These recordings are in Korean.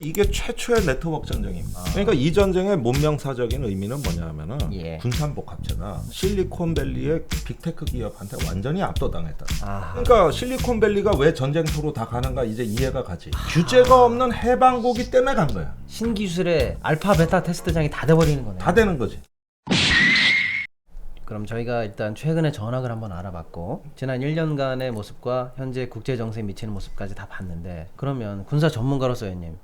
이게 최초의 네트워크 전쟁입니다. 그러니까 이 전쟁의 문명사적인 의미는 뭐냐면은 군산복합체가 실리콘밸리의 빅테크 기업한테 완전히 압도당했다. 그러니까 실리콘밸리가 왜 전쟁터로 다 가는가 이제 이해가 가지. 규제가 없는 해방고기 때문에 간 거야. 신기술의 알파 베타 테스트장이 다 돼버리는 거네. 다 되는 거지. 그럼 저희가 일단 최근의 전황을 한번 알아봤고 지난 1년간의 모습과 현재 국제정세에 미치는 모습까지 다 봤는데, 그러면 군사 전문가로서 의원님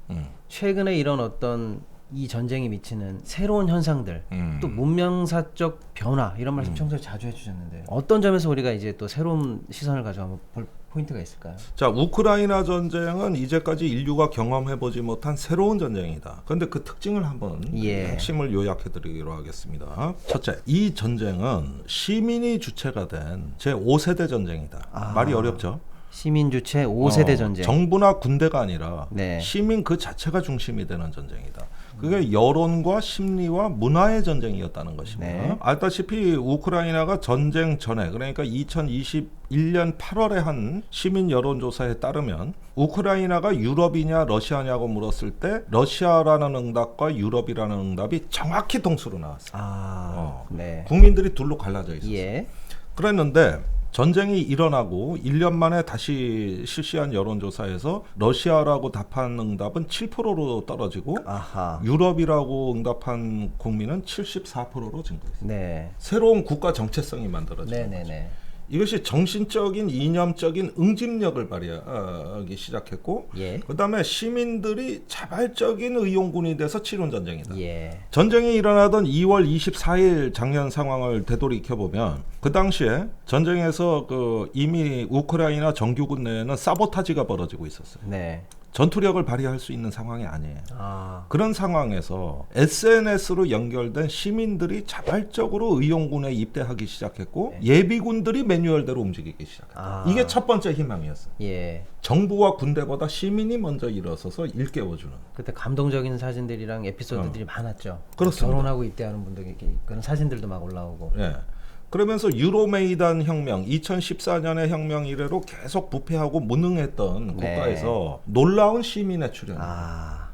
최근에 이런 어떤 이 전쟁이 미치는 새로운 현상들 또 문명사적 변화 이런 말씀 평소에 자주 해주셨는데 어떤 점에서 우리가 이제 또 새로운 시선을 가지고 한번 볼 포인트가 있을까요? 자, 우크라이나 전쟁은 이제까지 인류가 경험해보지 못한 새로운 전쟁이다. 그런데 그 특징을 한번 핵심을 요약해드리기로 하겠습니다. 첫째, 이 전쟁은 시민이 주체가 된 제5세대 전쟁이다. 말이 어렵죠? 시민 주체 5세대 전쟁. 정부나 군대가 아니라 시민 그 자체가 중심이 되는 전쟁이다. 그게 여론과 심리와 문화의 전쟁이었다는 것입니다. 알다시피 우크라이나가 전쟁 전에, 그러니까 2021년 8월에 한 시민 여론조사에 따르면 우크라이나가 유럽이냐 러시아냐고 물었을 때 러시아라는 응답과 유럽이라는 응답이 정확히 동수로 나왔어요. 국민들이 둘로 갈라져 있었어요. 그랬는데 전쟁이 일어나고 1년 만에 다시 실시한 여론조사에서 러시아라고 답한 응답은 7%로 떨어지고 유럽이라고 응답한 국민은 74%로 증가했어요. 새로운 국가 정체성이 만들어진 거죠. 이것이 정신적인 이념적인 응집력을 발휘하기 시작했고 그 다음에 시민들이 자발적인 의용군이 돼서 치룬 전쟁이다. 전쟁이 일어나던 2월 24일 작년 상황을 되돌이켜보면 그 당시에 전쟁에서 이미 우크라이나 정규군 내에는 사보타지가 벌어지고 있었어요. 전투력을 발휘할 수 있는 상황이 아니에요. 그런 상황에서 SNS로 연결된 시민들이 자발적으로 의용군에 입대하기 시작했고 예비군들이 매뉴얼대로 움직이기 시작했다. 이게 첫 번째 희망이었어요. 정부와 군대보다 시민이 먼저 일어서서 일깨워주는. 그때 감동적인 사진들이랑 에피소드들이 많았죠. 그렇습니다. 결혼하고 입대하는 분들 그런 사진들도 막 올라오고. 그러면서 유로메이단 혁명, 2014년의 혁명 이래로 계속 부패하고 무능했던 국가에서 놀라운 시민의 출현.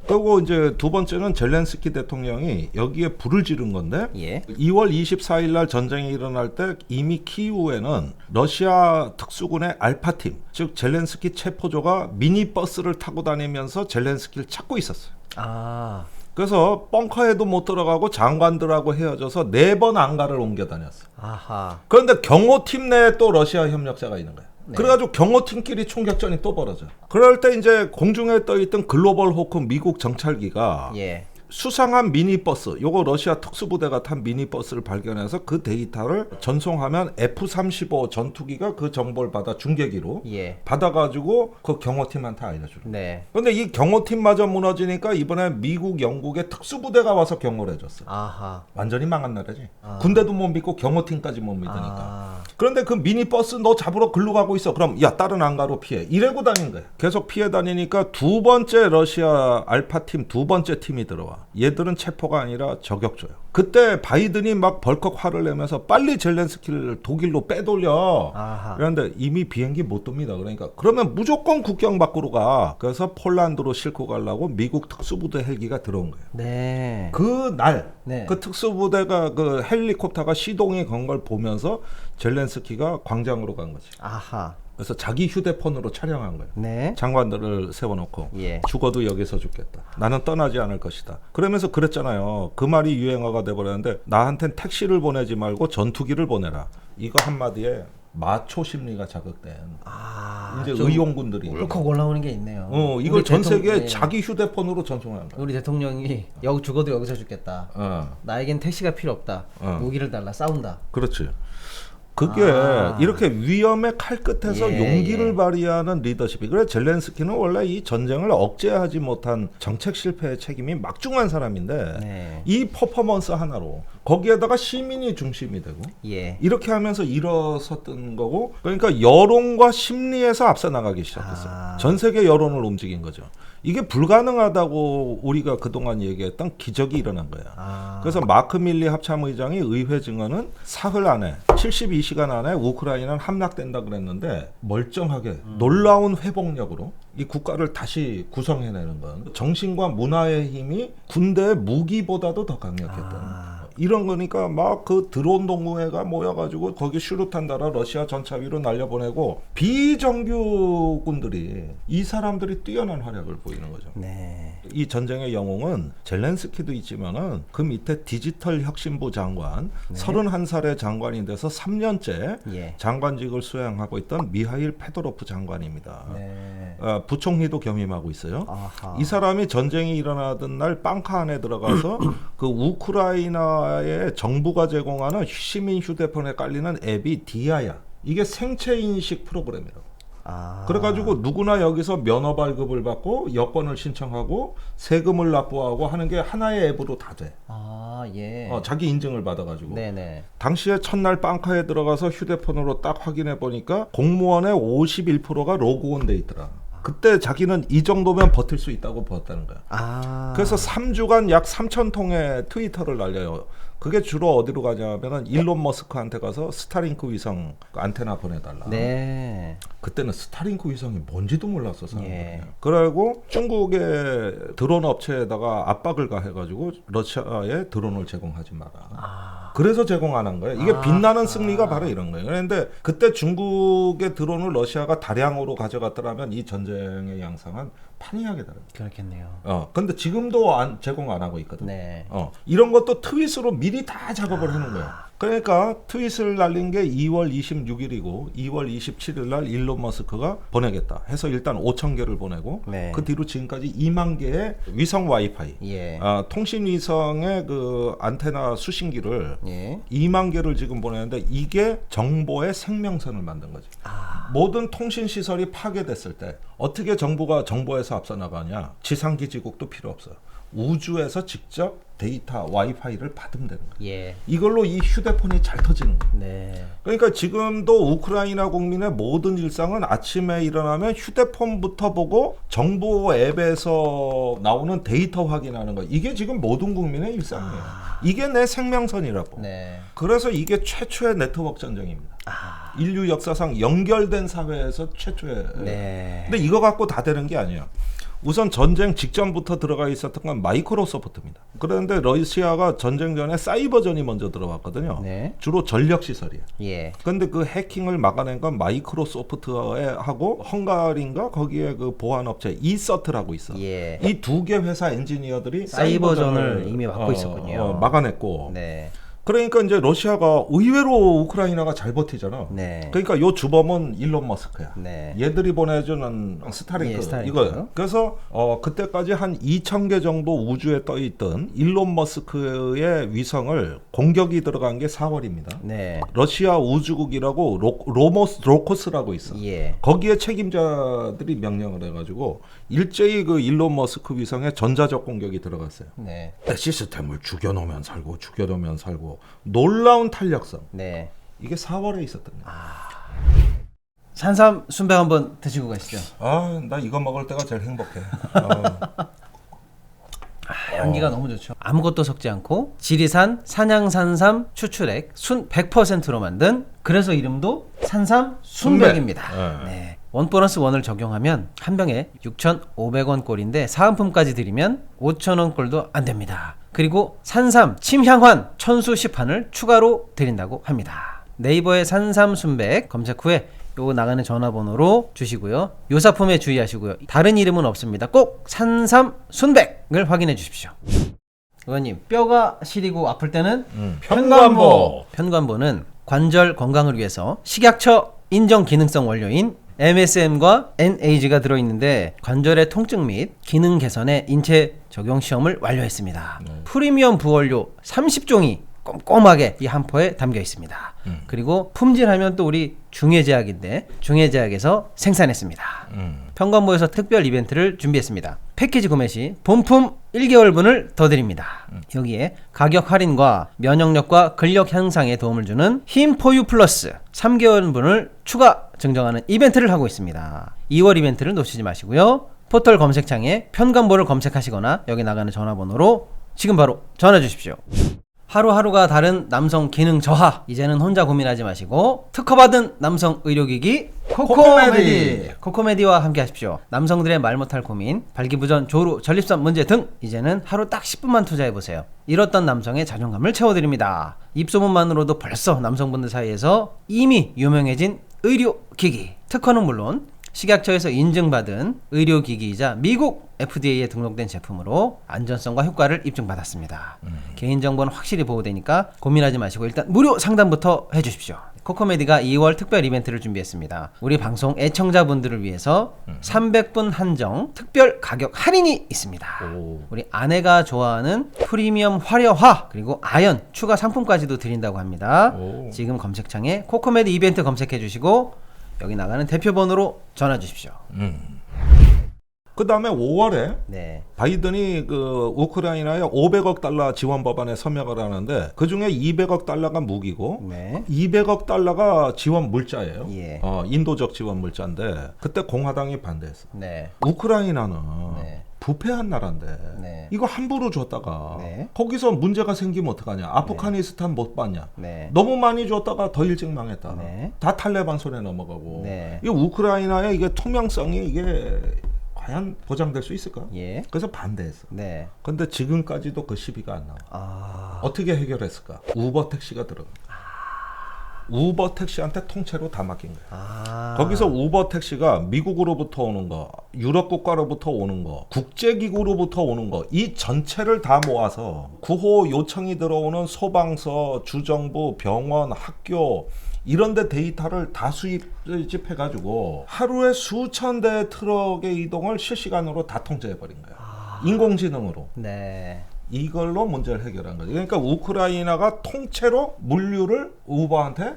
그리고 이제 두 번째는 젤렌스키 대통령이 여기에 불을 지른 건데 2월 24일 날 전쟁이 일어날 때 이미 키이우에는 러시아 특수군의 알파팀, 즉 젤렌스키 체포조가 미니버스를 타고 다니면서 젤렌스키를 찾고 있었어요. 그래서 벙커에도 못 들어가고 장관들하고 헤어져서 4번 안가를 옮겨 다녔어. 그런데 경호팀 내에 또 러시아 협력자가 있는 거야. 그래가지고 경호팀끼리 총격전이 또 벌어져. 그럴 때 이제 공중에 떠있던 글로벌 호크 미국 정찰기가 수상한 미니버스, 요거 러시아 특수부대가 탄 미니버스를 발견해서 그 데이터를 전송하면 F-35 전투기가 그 정보를 받아 중계기로 받아가지고 그 경호팀한테 알려주는. 근데 이 경호팀마저 무너지니까 이번에 미국, 영국의 특수부대가 와서 경호를 해줬어. 완전히 망한 나라지. 군대도 못 믿고 경호팀까지 못 믿으니까. 그런데 그 미니버스 너 잡으러 글로 가고 있어. 그럼 야 다른 안가로 피해. 이래고 다닌 거야. 계속 피해 다니니까 두 번째 러시아 알파팀 두 번째 팀이 들어와. 얘들은 체포가 아니라 저격조요. 그때 바이든이 막 벌컥 화를 내면서 빨리 젤렌스키를 독일로 빼돌려. 그런데 이미 비행기 못 돕니다. 그러니까 그러면 무조건 국경 밖으로 가. 그래서 폴란드로 싣고 가려고 미국 특수부대 헬기가 들어온 거예요. 그날 그 특수부대가 그 헬리콥터가 시동이 건 걸 보면서 젤렌스키가 광장으로 간 거지. 그래서 자기 휴대폰으로 촬영한 거예요. 장관들을 세워놓고 죽어도 여기서 죽겠다. 나는 떠나지 않을 것이다. 그러면서 그랬잖아요. 그 말이 유행어가 돼버렸는데 나한텐 택시를 보내지 말고 전투기를 보내라. 이거 한마디에 마초 심리가 자극된 이제 의용군들이 울컥 올라오는 게 있네요. 이걸 전 세계에 자기 휴대폰으로 전송한 거예요. 우리 대통령이 여기 죽어도 여기서 죽겠다. 나에겐 택시가 필요 없다. 무기를 달라 싸운다. 그렇지. 그게 이렇게 위험의 칼끝에서 용기를 발휘하는 리더십이. 그래 젤렌스키는 원래 이 전쟁을 억제하지 못한 정책 실패의 책임이 막중한 사람인데 이 퍼포먼스 하나로 거기에다가 시민이 중심이 되고 이렇게 하면서 일어섰던 거고, 그러니까 여론과 심리에서 앞서 나가기 시작했어요. 전 세계 여론을 움직인 거죠. 이게 불가능하다고 우리가 그동안 얘기했던 기적이 일어난 거야. 그래서 마크 밀리 합참의장이 의회 증언은 사흘 안에 72시간 안에 우크라이나는 함락된다 그랬는데 멀쩡하게 놀라운 회복력으로 이 국가를 다시 구성해내는 건 정신과 문화의 힘이 군대의 무기보다도 더 강력했던 이런 거니까 막 그 드론 동호회가 모여가지고 거기 슈루탄 달아 러시아 전차 위로 날려보내고 비정규군들이 이 사람들이 뛰어난 활약을 보이는 거죠. 네. 이 전쟁의 영웅은 젤렌스키도 있지만은 그 밑에 디지털 혁신부 장관, 31살의 장관이 돼서 3년째 예. 장관직을 수행하고 있던 미하일 페도로프 장관입니다. 네. 부총리도 겸임하고 있어요. 아하. 이 사람이 전쟁이 일어나던 날 빵카 안에 들어가서 그 우크라이나의 정부가 제공하는 시민 휴대폰에 깔리는 앱이 디아야. 이게 생체 인식 프로그램이라고. 그래가지고 누구나 여기서 면허 발급을 받고 여권을 신청하고 세금을 납부하고 하는 게 하나의 앱으로 다 돼. 예. 자기 인증을 받아가지고. 네네. 당시에 첫날 빵카에 들어가서 휴대폰으로 딱 확인해 보니까 공무원의 51%가 로그온 돼 있더라. 그때 자기는 이 정도면 버틸 수 있다고 보았다는 거야. 그래서 3주간 약 3,000통의 트위터를 날려요. 그게 주로 어디로 가냐면은 일론 머스크한테 가서 스타링크 위성 안테나 보내달라. 네. 그때는 스타링크 위성이 뭔지도 몰랐어 사람들이. 예. 그래가지고 중국의 드론 업체에다가 압박을 가해가지고 러시아에 드론을 제공하지 마라. 그래서 제공 안 한 거예요. 이게 빛나는 승리가 바로 이런 거예요. 그런데 그때 중국의 드론을 러시아가 다량으로 가져갔더라면 이 전쟁의 양상은 판이하게 다릅니다. 그렇겠네요. 근데 지금도 제공 안 하고 있거든. 네. 이런 것도 트윗으로 미리 다 작업을 해놓은 거야. 그러니까 트윗을 날린 게 2월 26일이고 2월 27일 날 일론 머스크가 보내겠다 해서 일단 5,000개를 보내고 네. 그 뒤로 지금까지 2만 개의 위성 와이파이, 예. 통신 위성의 그 안테나 수신기를 예. 2만 개를 지금 보내는데 이게 정보의 생명선을 만든 거지. 모든 통신 시설이 파괴됐을 때 어떻게 정부가 정보에서 앞서 나가냐? 지상기지국도 필요 없어요. 우주에서 직접 데이터 와이파이를 받으면 되는 거예요. 예. 이걸로 이 휴대폰이 잘 터지는 거예요. 네. 그러니까 지금도 우크라이나 국민의 모든 일상은 아침에 일어나면 휴대폰부터 보고 정보 앱에서 나오는 데이터 확인하는 거. 이게 지금 모든 국민의 일상이에요. 이게 내 생명선이라고. 네. 그래서 이게 최초의 네트워크 전쟁입니다. 인류 역사상 연결된 사회에서 최초의. 네. 근데 이거 갖고 다 되는 게 아니에요. 우선 전쟁 직전부터 들어가 있었던 건 마이크로소프트입니다. 그런데 러시아가 전쟁 전에 사이버전이 먼저 들어왔거든요. 네. 주로 전력 시설이에요. 예. 근데 그 해킹을 막아낸 건 마이크로소프트에 하고 헝가리인가 거기에 그 보안 업체 이서트라고 있어. 예. 이 두 개 회사 엔지니어들이 사이버전을 이미 막고 있었군요. 막아냈고. 네. 그러니까 이제 러시아가 의외로 우크라이나가 잘 버티잖아. 네. 그러니까 요 주범은 일론 머스크야. 네. 얘들이 보내주는 스타링크, 예, 스타링크. 이거예요. 그래서 그때까지 한 2,000개 정도 우주에 떠 있던 일론 머스크의 위성을 공격이 들어간 게 4월입니다. 네. 러시아 우주국이라고 로코스라고 있어. 예. 거기에 책임자들이 명령을 해가지고 일제히 그 일론 머스크 위성에 전자적 공격이 들어갔어요. 네. 시스템을 죽여놓으면 살고 죽여놓으면 살고 놀라운 탄력성. 네. 이게 4월에 있었던 거예요. 산삼 순백 한번 드시고 가시죠. 나 이거 먹을 때가 제일 행복해. 향기가 너무 좋죠. 아무것도 섞지 않고 지리산 산양산삼 추출액 순 100%로 만든 그래서 이름도 산삼 순백입니다. 네. 원 플러스 원을 적용하면 한 병에 6,500원 꼴인데 사은품까지 드리면 5,000원 꼴도 안 됩니다. 그리고 산삼 침향환 천수 시판을 추가로 드린다고 합니다. 네이버에 산삼 순백 검색 후에 요거 나가는 전화번호로 주시고요. 요 상품에 주의하시고요. 다른 이름은 없습니다. 꼭 산삼 순백을 확인해 주십시오. 의원님, 뼈가 시리고 아플 때는 편관보. 편관보는 관절 건강을 위해서 식약처 인정 기능성 원료인 MSM과 NAG가 들어있는데 관절의 통증 및 기능 개선에 인체 적용 시험을 완료했습니다. 프리미엄 부원료 30종이 꼼꼼하게 이 한 포에 담겨 있습니다. 그리고 품질하면 또 우리 중해제약인데 중해제약에서 생산했습니다. 편관보에서 특별 이벤트를 준비했습니다. 패키지 구매 시 본품 1개월분을 더 드립니다. 여기에 가격 할인과 면역력과 근력 향상에 도움을 주는 힘포유 플러스 3개월분을 추가 증정하는 이벤트를 하고 있습니다. 2월 이벤트를 놓치지 마시고요. 포털 검색창에 편관보를 검색하시거나 여기 나가는 전화번호로 지금 바로 전화 주십시오. 하루하루가 다른 남성 기능 저하, 이제는 혼자 고민하지 마시고 특허받은 남성 의료기기 코코메디와 함께 하십시오. 남성들의 말 못할 고민, 발기부전, 조루, 전립선 문제 등 이제는 하루 딱 10분만 투자해보세요. 잃었던 남성의 자존감을 채워드립니다. 입소문만으로도 벌써 남성분들 사이에서 이미 유명해진 의료기기, 특허는 물론 식약처에서 인증받은 의료기기이자 미국 FDA에 등록된 제품으로 안전성과 효과를 입증받았습니다. 개인정보는 확실히 보호되니까 고민하지 마시고 일단 무료 상담부터 해주십시오. 코코메디가 2월 특별 이벤트를 준비했습니다. 우리 방송 애청자분들을 위해서 300분 한정 특별 가격 할인이 있습니다. 우리 아내가 좋아하는 프리미엄 화려화 그리고 아연 추가 상품까지도 드린다고 합니다. 지금 검색창에 코코메디 이벤트 검색해 주시고 여기 나가는 대표번호로 전화 주십시오. 그 다음에 5월에 네. 바이든이 그 우크라이나에 500억 달러 지원 법안에 서명을 하는데 그 중에 200억 달러가 무기고 네. 200억 달러가 지원 물자예요. 예. 인도적 지원 물자인데 그때 공화당이 반대했어. 네. 우크라이나는 네. 부패한 나라인데 네. 이거 함부로 줬다가 네. 거기서 문제가 생기면 어떡하냐. 아프가니스탄 못 봤냐. 네. 너무 많이 줬다가 더 일찍 망했다. 네. 다 탈레반 손에 넘어가고 네. 이 우크라이나의 이게 투명성이 이게 과연 보장될 수 있을까? 예. 그래서 반대했어. 네. 근데 지금까지도 그 시비가 안 나와. 어떻게 해결했을까? 우버 택시가 들어가. 우버 택시한테 통째로 다 맡긴 거야. 거기서 우버 택시가 미국으로부터 오는 거, 유럽 국가로부터 오는 거, 국제기구로부터 오는 거, 이 전체를 다 모아서 구호 요청이 들어오는 소방서, 주정부, 병원, 학교 이런 데 데이터를 다 수집해가지고 하루에 수천 대 트럭의 이동을 실시간으로 다 통제해버린 거야. 인공지능으로. 네. 이걸로 문제를 해결한 거죠. 그러니까 우크라이나가 통째로 물류를 우버한테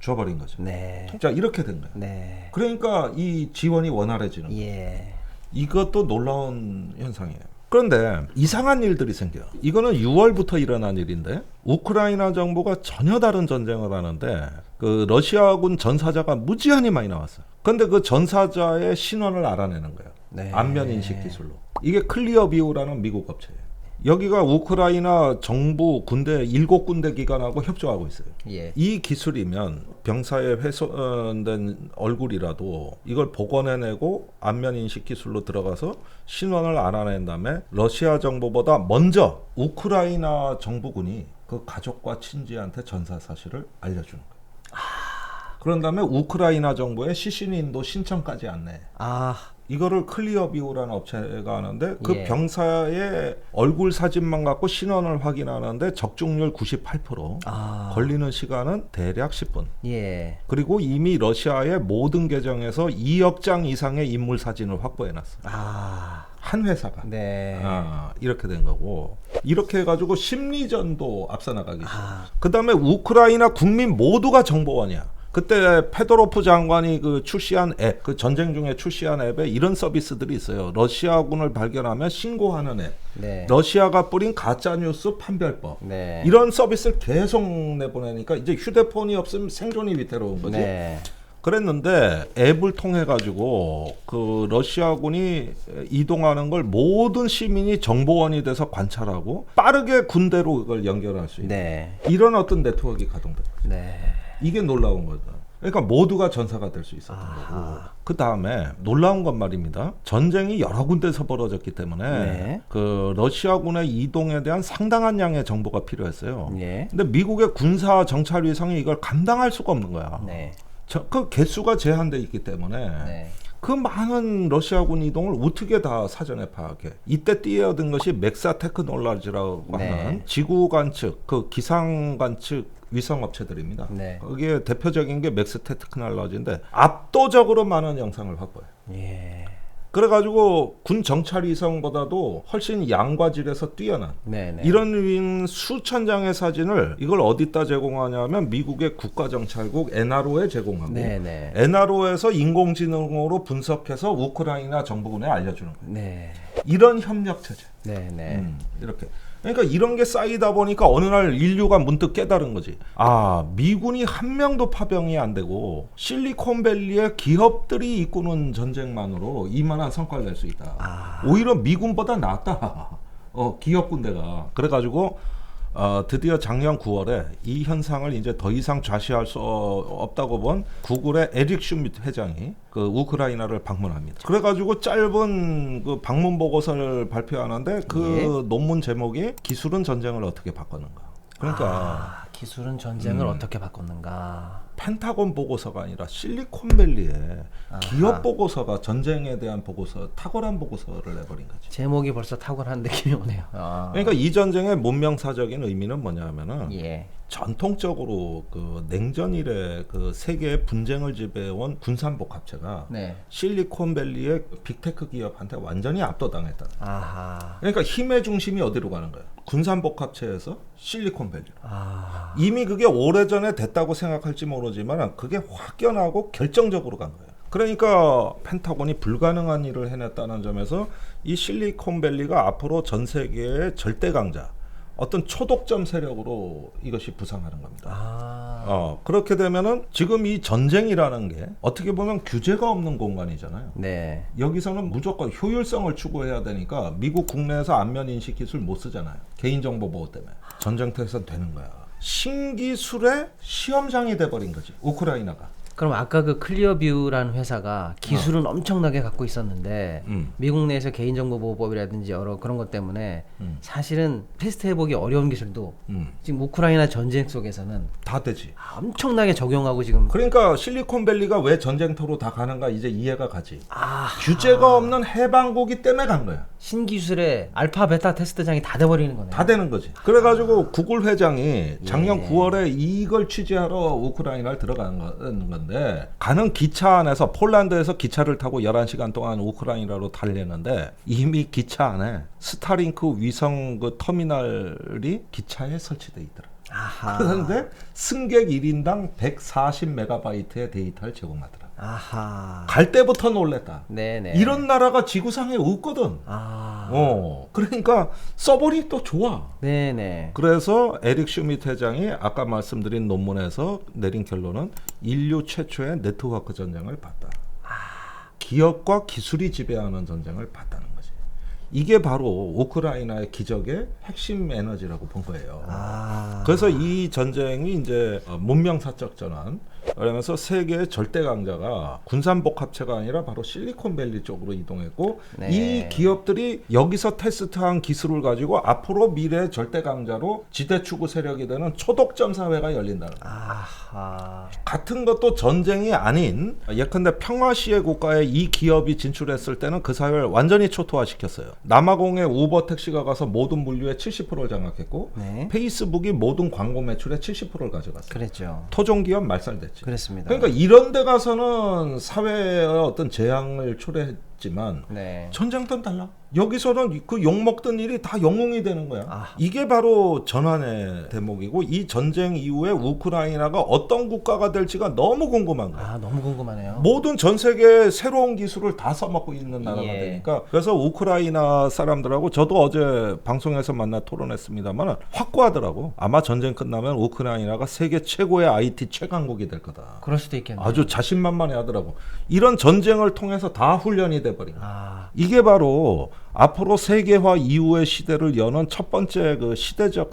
줘버린 거죠. 네. 자, 이렇게 된 거예요. 네. 그러니까 이 지원이 원활해지는 거예요. 예. 이것도 놀라운 현상이에요. 그런데 이상한 일들이 생겨요. 이거는 6월부터 일어난 일인데 우크라이나 정부가 전혀 다른 전쟁을 하는데 그 러시아군 전사자가 무지한히 많이 나왔어요. 그런데 그 전사자의 신원을 알아내는 거예요. 네. 안면 인식 기술로. 이게 클리어비오라는 미국 업체예요. 여기가 우크라이나 정부 군대 7군데 기관하고 협조하고 있어요. 예. 이 기술이면 병사의 훼손된 얼굴이라도 이걸 복원해내고 안면인식 기술로 들어가서 신원을 알아낸 다음에 러시아 정부보다 먼저 우크라이나 정부군이 그 가족과 친지한테 전사 사실을 알려주는 거예요. 그런 다음에 우크라이나 정부에 시신인도 신청까지 안내. 이거를 클리어비오라는 업체가 하는데 그 예. 병사의 얼굴 사진만 갖고 신원을 확인하는데 적중률 98%, 걸리는 시간은 대략 10분. 예. 그리고 이미 러시아의 모든 계정에서 2억 장 이상의 인물 사진을 확보해놨어. 한 회사가. 네. 이렇게 된 거고. 이렇게 해가지고 심리전도 앞서 나가기 시작. 그 다음에 우크라이나 국민 모두가 정보원이야. 그때 페도로프 장관이 그 출시한 앱, 그 전쟁 중에 출시한 앱에 이런 서비스들이 있어요. 러시아군을 발견하면 신고하는 앱, 네. 러시아가 뿌린 가짜뉴스 판별법, 네. 이런 서비스를 계속 내보내니까 이제 휴대폰이 없으면 생존이 위태로운 거지. 네. 그랬는데 앱을 통해 가지고 그 러시아군이 이동하는 걸 모든 시민이 정보원이 돼서 관찰하고 빠르게 군대로 그걸 연결할 수 있는 네. 이런 어떤 네트워크가 가동된 거죠. 네. 이게 놀라운 거죠. 그러니까 모두가 전사가 될 수 있었던 거고. 그 다음에 놀라운 건 말입니다. 전쟁이 여러 군데서 벌어졌기 때문에 네. 그 러시아군의 이동에 대한 상당한 양의 정보가 필요했어요. 네. 근데 미국의 군사 정찰 위성이 이걸 감당할 수가 없는 거야. 네. 그 개수가 제한돼 있기 때문에 네. 그 많은 러시아군 이동을 어떻게 다 사전에 파악해. 이때 뛰어든 것이 맥사 테크놀로지라고 네. 하는 지구 관측, 그 기상 관측 위성 업체들입니다. 네. 거기에 대표적인 게 맥스 테크놀로지인데 압도적으로 많은 영상을 확보해요. 예. 그래가지고 군 정찰 위성보다도 훨씬 양과 질에서 뛰어난 네네. 이런 수천 장의 사진을 이걸 어디다 제공하냐면 미국의 국가정찰국 NRO에 제공하고 네네. NRO에서 인공지능으로 분석해서 우크라이나 정부군에 알려주는 거예요. 네. 이런 협력 체제. 네네. 이렇게. 그러니까 이런 게 쌓이다 보니까 어느 날 인류가 문득 깨달은 거지. 아, 미군이 한 명도 파병이 안 되고 실리콘밸리의 기업들이 이끄는 전쟁만으로 이만한 성과를 낼 수 있다. 오히려 미군보다 낫다. 기업 군대가. 그래가지고 드디어 작년 9월에 이 현상을 이제 더 이상 좌시할 수 없다고 본 구글의 에릭 슈미트 회장이 그 우크라이나를 방문합니다. 그래가지고 짧은 그 방문 보고서를 발표하는데 그 논문 제목이 기술은 전쟁을 어떻게 바꾸는가. 그러니까 기술은 전쟁을 어떻게 바꿨는가. 펜타곤 보고서가 아니라 실리콘밸리의 기업 보고서가 전쟁에 대한 보고서, 탁월한 보고서를 내버린 거지. 제목이 벌써 탁월한 느낌이 오네요. 그러니까 이 전쟁의 문명사적인 의미는 뭐냐면은 예. 전통적으로 그 냉전 이래 그 세계의 분쟁을 지배해온 군산복 합체가 네. 실리콘밸리의 빅테크 기업한테 완전히 압도당했다. 아하. 그러니까 힘의 중심이 어디로 가는 거야? 군산복 합체에서 실리콘밸리. 아. 이미 그게 오래전에 됐다고 생각할지 모르지만 그게 확연하고 결정적으로 간 거예요. 그러니까 펜타곤이 불가능한 일을 해냈다는 점에서 이 실리콘밸리가 앞으로 전 세계의 절대 강자, 어떤 초독점 세력으로 이것이 부상하는 겁니다. 그렇게 되면은 지금 이 전쟁이라는 게 어떻게 보면 규제가 없는 공간이잖아요. 네. 여기서는 무조건 효율성을 추구해야 되니까 미국 국내에서 안면 인식 기술 못 쓰잖아요. 개인정보 보호 때문에. 전쟁터에선 되는 거야. 신기술의 시험장이 돼버린 거지, 우크라이나가. 그럼 아까 그 클리어뷰라는 회사가 기술은 엄청나게 갖고 있었는데 미국 내에서 개인정보보호법이라든지 여러 그런 것 때문에 사실은 테스트해보기 어려운 기술도 지금 우크라이나 전쟁 속에서는 다 되지. 엄청나게 적용하고 지금. 그러니까 실리콘밸리가 왜 전쟁터로 다 가는가 이제 이해가 가지. 규제가 없는 해방국이 때문에 간 거야. 신기술의 알파 베타 테스트장이 다 돼버리는 거네. 다 되는 거지. 그래가지고 구글 회장이 작년 9월에 이걸 취재하러 우크라이나를 들어가는 건데, 가는 기차 안에서 폴란드에서 기차를 타고 11시간 동안 우크라이나로 달리는데 이미 기차 안에 스타링크 위성 그 터미널이 기차에 설치돼 있더라. 그런데 승객 1인당 140메가바이트의 데이터를 제공하더라. 갈 때부터 놀랬다. 네네. 이런 나라가 지구상에 없거든. 그러니까 써보니 또 좋아. 네네. 그래서 에릭 슈미트 회장이 아까 말씀드린 논문에서 내린 결론은 인류 최초의 네트워크 전쟁을 봤다. 기업과 기술이 지배하는 전쟁을 봤다는 거지. 이게 바로 우크라이나의 기적의 핵심 에너지라고 본 거예요. 그래서 이 전쟁이 이제 문명사적 전환, 그러면서 세계의 절대 강자가 군산복 합체가 아니라 바로 실리콘밸리 쪽으로 이동했고, 네. 이 기업들이 여기서 테스트한 기술을 가지고 앞으로 미래의 절대 강자로 지대 추구 세력이 되는 초독점 사회가 열린다는 거예요. 같은 것도 전쟁이 아닌 예컨대 평화시의 국가에 이 기업이 진출했을 때는 그 사회를 완전히 초토화시켰어요. 남아공의 우버 택시가 가서 모든 물류의 70%를 장악했고, 네. 페이스북이 모든 광고 매출의 70%를 가져갔어요. 그랬죠. 토종기업 말살됐지. 그랬습니다. 그러니까 이런 데 가서는 사회의 어떤 재앙을 초래했지만 네. 전쟁터는 달라. 여기서는 그 욕먹던 일이 다 영웅이 되는 거야. 이게 바로 전환의 대목이고, 이 전쟁 이후에 우크라이나가 어떤 국가가 될지가 너무 궁금한 거야. 너무 궁금하네요. 모든 전 세계의 새로운 기술을 다 써먹고 있는 나라가 예. 되니까. 그래서 우크라이나 사람들하고 저도 어제 방송에서 만나 토론했습니다만 확고하더라고. 아마 전쟁 끝나면 우크라이나가 세계 최고의 IT 최강국이 될 거다. 그럴 수도 있겠네요. 아주 자신만만해 하더라고. 이런 전쟁을 통해서 다 훈련이 돼버린 거야. 이게 바로 앞으로 세계화 이후의 시대를 여는 첫 번째 그 시대적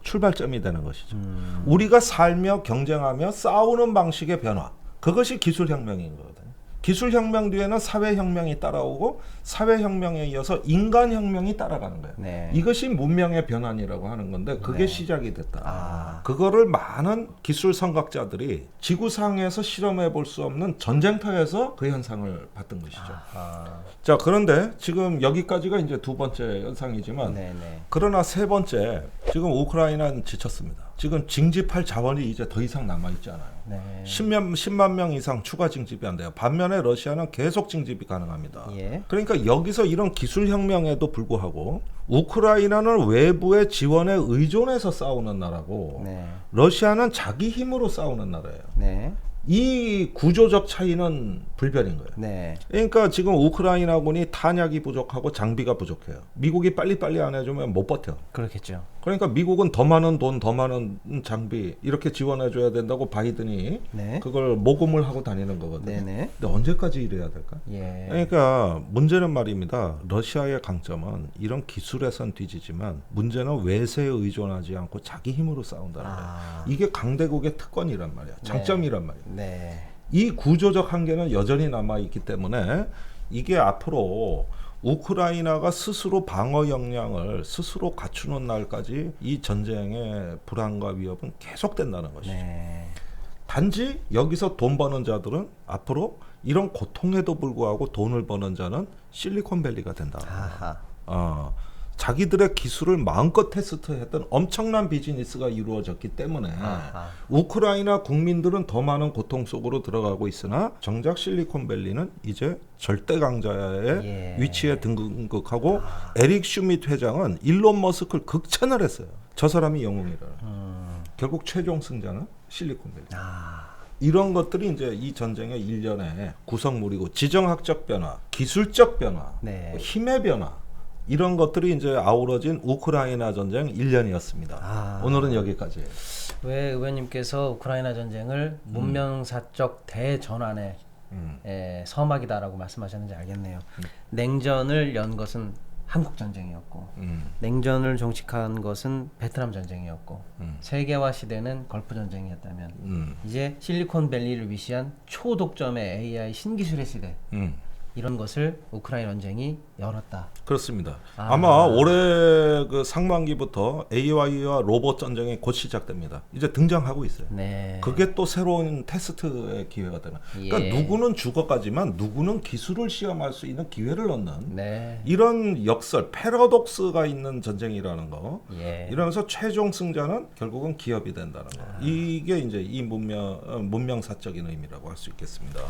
출발점이 되는 것이죠. 우리가 살며 경쟁하며 싸우는 방식의 변화, 그것이 기술혁명인 거거든요. 기술혁명 뒤에는 사회혁명이 따라오고, 사회혁명에 이어서 인간혁명이 따라가는 거예요. 네. 이것이 문명의 변환이라고 하는 건데, 그게 네. 시작이 됐다. 그거를 많은 기술 선각자들이 지구상에서 실험해 볼 수 없는 전쟁터에서 그 현상을 봤던 것이죠. 자, 그런데 지금 여기까지가 이제 두 번째 현상이지만, 네네. 그러나 세 번째, 지금 우크라이나는 지쳤습니다. 지금 징집할 자원이 이제 더 이상 남아있지 않아요. 네. 10만 명 이상 추가 징집이 안 돼요. 반면에 러시아는 계속 징집이 가능합니다. 예. 그러니까 여기서 이런 기술혁명에도 불구하고 우크라이나는 외부의 지원에 의존해서 싸우는 나라고, 네. 러시아는 자기 힘으로 싸우는 나라예요. 네. 이 구조적 차이는 불변인 거예요. 네. 그러니까 지금 우크라이나군이 탄약이 부족하고 장비가 부족해요. 미국이 빨리빨리 안 해주면 못 버텨. 그렇겠죠. 그러니까 미국은 더 많은 돈, 더 많은 장비 이렇게 지원해줘야 된다고 바이든이 네. 그걸 모금을 하고 다니는 거거든요. 네네. 근데 언제까지 이래야 될까? 예. 그러니까 문제는 말입니다. 러시아의 강점은 이런 기술에선 뒤지지만 문제는 외세에 의존하지 않고 자기 힘으로 싸운다는 거예요. 이게 강대국의 특권이란 말이야. 장점이란 말이야. 네. 이 구조적 한계는 여전히 남아 있기 때문에 이게 앞으로 우크라이나가 스스로 방어 역량을 스스로 갖추는 날까지 이 전쟁의 불안과 위협은 계속된다는 것이죠. 네. 단지 여기서 돈 버는 자들은 앞으로 이런 고통에도 불구하고 돈을 버는 자는 실리콘밸리가 된다. 아하. 자기들의 기술을 마음껏 테스트했던 엄청난 비즈니스가 이루어졌기 때문에 우크라이나 국민들은 더 많은 고통 속으로 들어가고 있으나 정작 실리콘밸리는 이제 절대 강자의 위치에 등극하고 에릭 슈밋 회장은 일론 머스크를 극찬을 했어요. 저 사람이 영웅이라. 결국 최종 승자는 실리콘밸리. 이런 것들이 이제 이 전쟁의 일련의 구성물이고 지정학적 변화, 기술적 변화, 네. 힘의 변화 이런 것들이 이제 아우러진 우크라이나 전쟁 1년이었습니다. 오늘은 여기까지예요. 왜 의원님께서 우크라이나 전쟁을 문명사적 대전환의 서막이다라고 말씀하셨는지 알겠네요. 냉전을 연 것은 한국 전쟁이었고 냉전을 종식한 것은 베트남 전쟁이었고 세계화 시대는 걸프 전쟁이었다면 이제 실리콘밸리를 위시한 초독점의 AI 신기술의 시대 이런 것을 우크라이나 전쟁이 열었다. 그렇습니다. 아마 올해 그 상반기부터 AI와 로봇 전쟁이 곧 시작됩니다. 이제 등장하고 있어요. 네. 그게 또 새로운 테스트의 기회가 되는. 그러니까 누구는 죽어가지만 누구는 기술을 시험할 수 있는 기회를 얻는 이런 역설, 패러독스가 있는 전쟁이라는 거. 이러면서 최종 승자는 결국은 기업이 된다는 거. 이게 이제 이 문명사적인 의미라고 할 수 있겠습니다.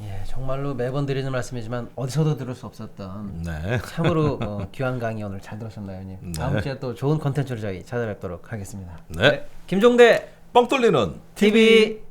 예, 정말로 매번 드리는 말씀이지만 어디서도 들을 수 없었던 참으로 귀한 강의 오늘 잘 들으셨나요, 형님? 다음 주에 또 좋은 컨텐츠로 저희 찾아뵙도록 하겠습니다. 네. 김종대 뻥 뚫리는 TV.